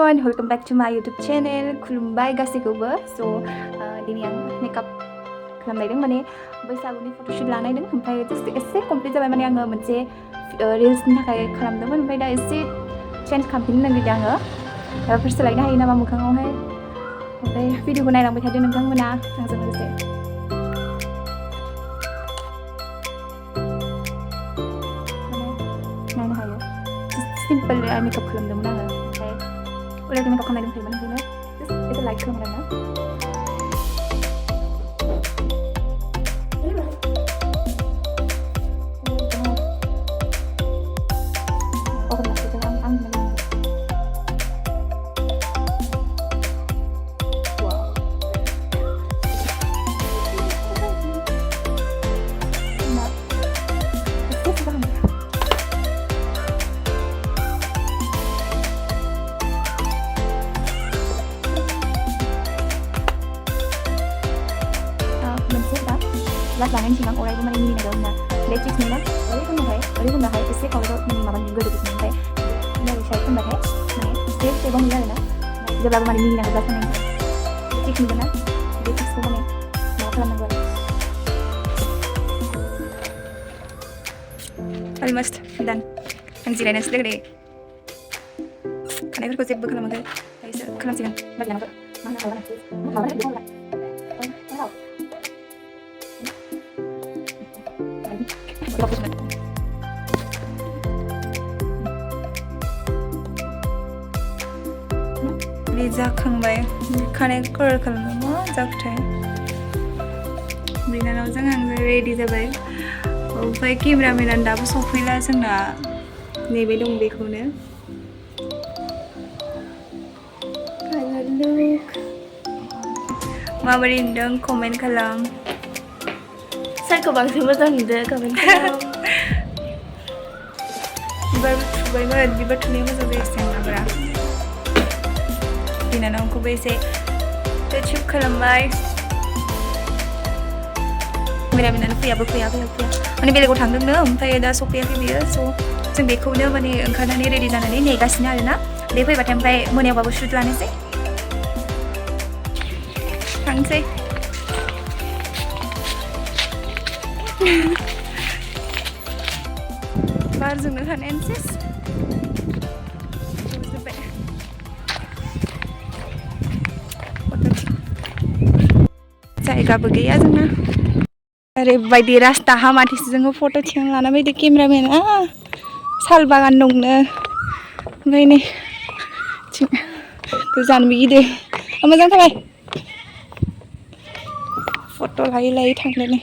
everyone, welcome back to my YouTube channel. खुलुमबाय गासैखौबो. So दिनै आं मेकआप खालामनायदों माने बैसागुनि फट'शुट लानायदों ओमफ्राय just एसे कमप्लिट जाबाय माने आङो मोनसे रिल्सनि थाखाय खालामदोंमोन ओमफ्राय दा एसे चेन्ज खालामफिननो नागिरदों आङो माबाफोर सोलायनो हायो नामा मोखाङावहाय ओमफ्राय भिडिअखौ नायलांबाय थादो नोंथांमोना आंजों लोगोसे नायनो हायो सिम्पोल मेकआप खालामदोंमोन आङो ओमफ्राय अलरेडि मेकआप खालामनाय दंखायोमोन ओंखायनो just एसे लाइट खालामदों आरोना langsung aja bang orang itu mana ini ada mana lecet nih lah orang itu nggak isi kalau ini mama juga tuh sini kayak ini ada saya pun bahaya nah saya bang ini lah jadi baru mana ini nggak bahasa nih lecet nih kan lecet semua nih mau kelam nggak almost done yang jiran yang sedang deh karena itu konsep bekal makan kayak kelam sih kan bagi apa mana kalau mana जाखांबाय खानाय curl खालामनो मा जाखोथाय बिनानावजों आंजों ready जाबाय ओमफ्राय केमेरामेनानो दाबो सफैला जोंना नेबाय दं बेखौनो माबोरै नुदों कमेन्ट खालाम सोरखौ बांसिन मोजां नुदों कमेन्ट खालाम बिबार थुबायमोन बिबार थुनाया मोजां जायासै आंनाब्रा बिनानावखौबो एसे टचआप खालामबाय केमेरामेनानो फैया माने बेलेगाव थांदोंनो ओमफ्राय दा सफैयाखै बियो स' जों बेखौनो माने ओंखारनानै रेडि जानानै नेगासिनो आरोना बे फैबाथाय ओमफ्राय मोनायावबाबो शुट लानोसै थांसै बारजोंनो थानायानो सेस जायगाबो गैया जोंना ओरैबायदि रास्ता हामाथिसो जोङो फट' थिखांना लाना फैदो केमेरामेना साल बागान दंनो ओमफ्राय नै जानोबो गिदो मोजां थाबाय फट' लायै लायै थांदो नै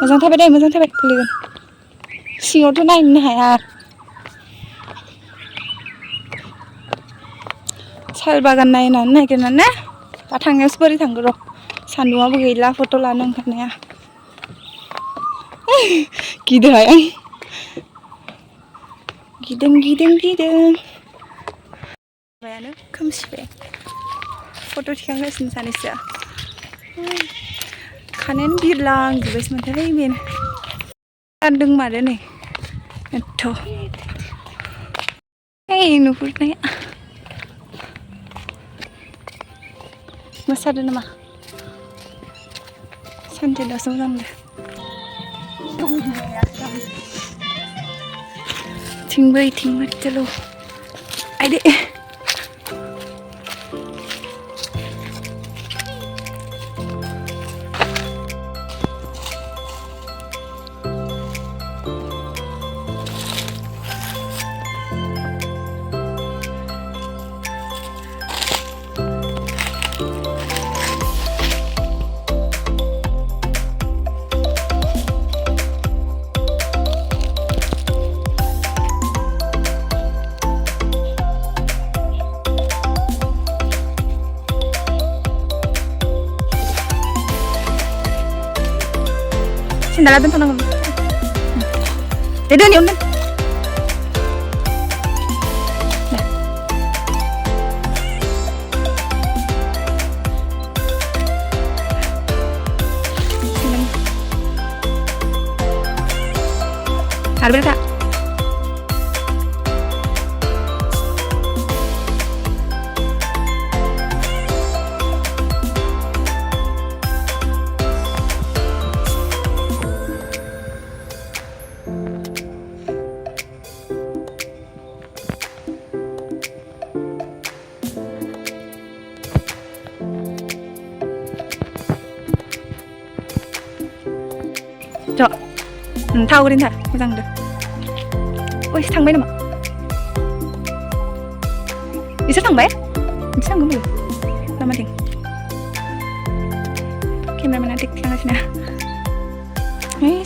मोजां थाबाय दे मोजां थाबाय गोलैगोन सिङावथ' नायनो हाया साल बागान नायनानै नागिरनानै दा थांनायावसो बोरै थांगौ र' सान्दुंआबो गैला फट' लानो ओंखारनाया गिदोंहाय आं गिदों माबायानो खोमसिबाय फट' थिखांगासिनो सानैसोआ खानायानो बिरलांजोब्बायसो मोनथाय बेनो गानदों मारो नै एथ' नुहुरनाया मोसादों नामा सानसे दासो मोजां मोनदों थिंबो चलो आइदे Sendal aja tenang. Tidak nih unden. Harus tak? 저 다 오린다 모장도 ой थांबाय नामा इसोर थांबाय बिसोर थांगोन बोरो लामाथिं केमेरामेना टेक खालामगासिनो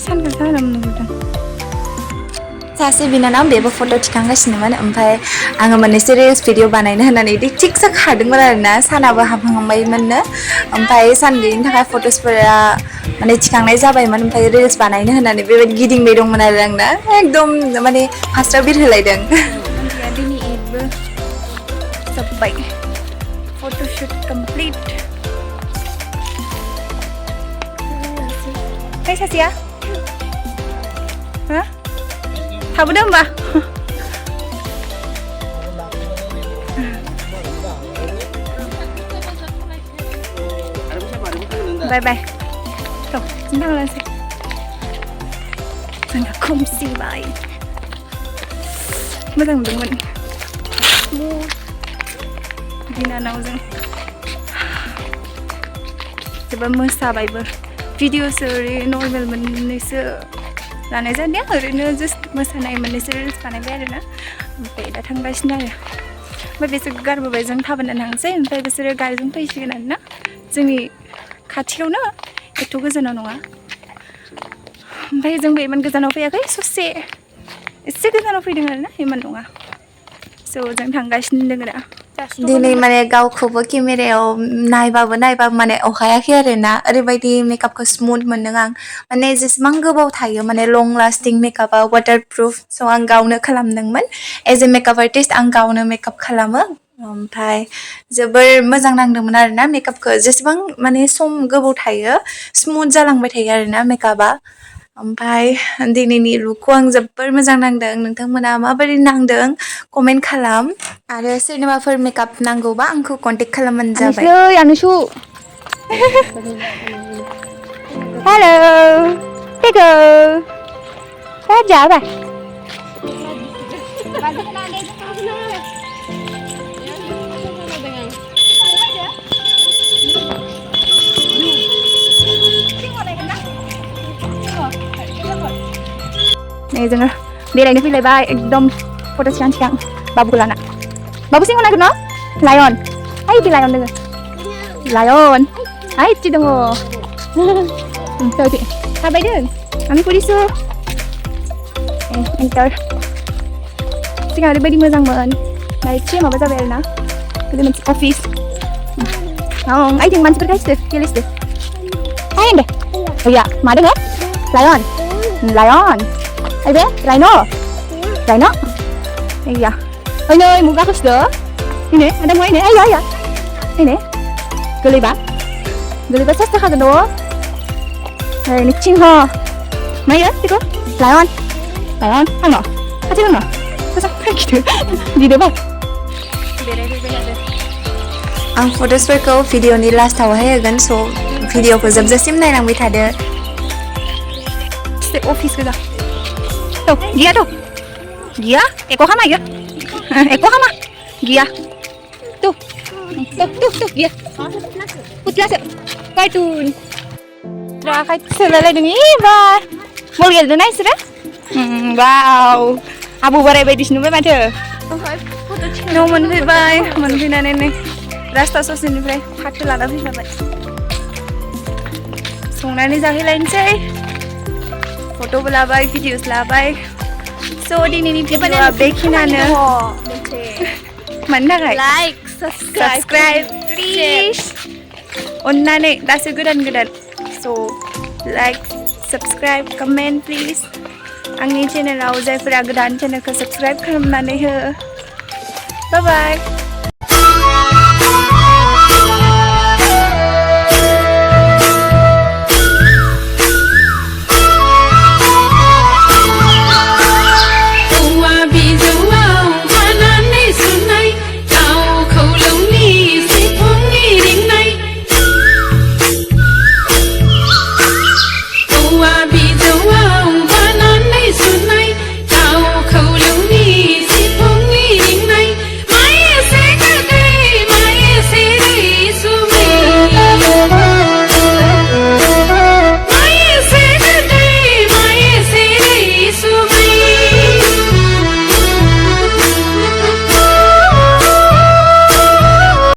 सानफा सानम नुदों सासे बिनानाव बेबो फट' थिखांगासिनोमोन ओमफ्राय आङो मोननैसो रिल्स भिडिअ बानायनो होननानै थिगसो खादोंमोन आरोना सानाबो हाबहांबायमोननो ओमफ्राय सान गैयिनि थाखाय फट'सफोरा माने थिखांनाय जाबायमोन ओमफ्राय रिल्स बानायनो होननानै बेबायदि गिदिंबाय दंमोन आरो आंना एकदम माने हास्राव बिरहोलायदों दिनै इदबो जोब्बाय फट'शुट कमप्लिट है सासेया हा थाबोदो होमबा बाय बाय थ' जों थांलासै जोंना खोमसिबाय मोजां नुदोंमोन बिनानावजों जोबोद मोसाबायबो भिडिअ'सो ओरै नर्मेल मोननैसो लानाय जादों ओरैनो जास्ट मोसानाय मोननैसो रिल्स बानायबाय आरोना ओमफ्राय दा थांगासिनो आरो ओमफ्राय बिसोर गारबोबाय जों थाबायनानै थांसै ओमफ्राय बिसोरो गारिजों फैसिगोन आरोना जोंनि खाथियावनो एथ' गोजानाव नङा ओमफ्राय जोंबो इमान गोजानाव फैयाखै ससे एसे गोजानाव फैदों आरोना इमान नङा स' जों थांगासिनो दङ दा दिनै माने गावखौबो केमेरायाव नायबाबो माने अहायाखै आरोना ओरैबायदि मेकआपखौ स्मुथ मोनदों आं माने जेसेबां गोबाव थायो माने लं लास्टिं मेकआपा वाटार प्रुफ स' आं गावनो खालामदोंमोन एज ए मेकआप आर्टिस्ट आं गावनो मेकआप खालामो ओमफ्राय जोबोर मोजां नांदोंमोन आरोना मेकआपखौ जेसेबां माने सम गोबाव थायो स्मुथ जालांबाय थायो आरोना मेकआपा ओमफ्राय दिनैनि लुकखौ आं जोबोर मोजां नांदों नोंथांमोना माबोरै नांदों कमेन्ट खालाम आरो सोरनोबाफोर मेकआप नांगौबा आंखौ कन्टेक्ट खालामबानो जाबाय आनुसु हेलो टेको जाबाय नै जोङो बेरायनो फैलायबाय एकदम फट' सिगां बाबुखौ लाना बाबु सिंह नागिर न लायन हाय इदि लायन दोङो लायन हाय इदि दङ ओमफ्राय थाबायदों आंनि फरिसु एन्टार सिगां ओरैबायदि मोजांमोन दा एसे माबा जाबाय आरोना गोदो मोनसे अफिस आइथिं मानसिफोर गासिबो गेलेसिदो हाय दे ओया मा दोङो lion lion Ayo, Rhino, Rhino, iya, ini muka aku sudah, ini ada mau ini, ayo, ini, gelibat satu kali doa, ini cingho, mana ya, itu, lion, ano, kacau ano, kacau gitu, di depan, आं फट'सफोरखौ भिडिअनि लास्टावहाय होगोन स' भिडिअखौ जोबजासिम नायलांबाय थादो office kita. Tuh, dia tuh. Dia, eko hama ya. Eko hama. Dia. Tuh. Tuh, dia. Putlas. Kartun. Rakay selala dun iba. Mau lihat dun nice deh. Wow. Abu barai bai disnu bai mate. No manfi bai, manfi nane ne. Rasta sosialनिफ्राय फाथो लाना फैखाबाय संनानै जाहैलायनोसै फट'बो लाबाय videos लाबाय स' दिनैनि भिडिअआ बेखिनियानो मानि थाखाय लाइक साबस्क्राइब प्लिज अन्नानै दासो गोदान स' लाइक साबस्क्राइब कमेन्ट प्लिज आंनि चेनेलाव जायफोरा गोदान चेनेलखौ साबस्क्राइब खालामनानै हो बाय बाय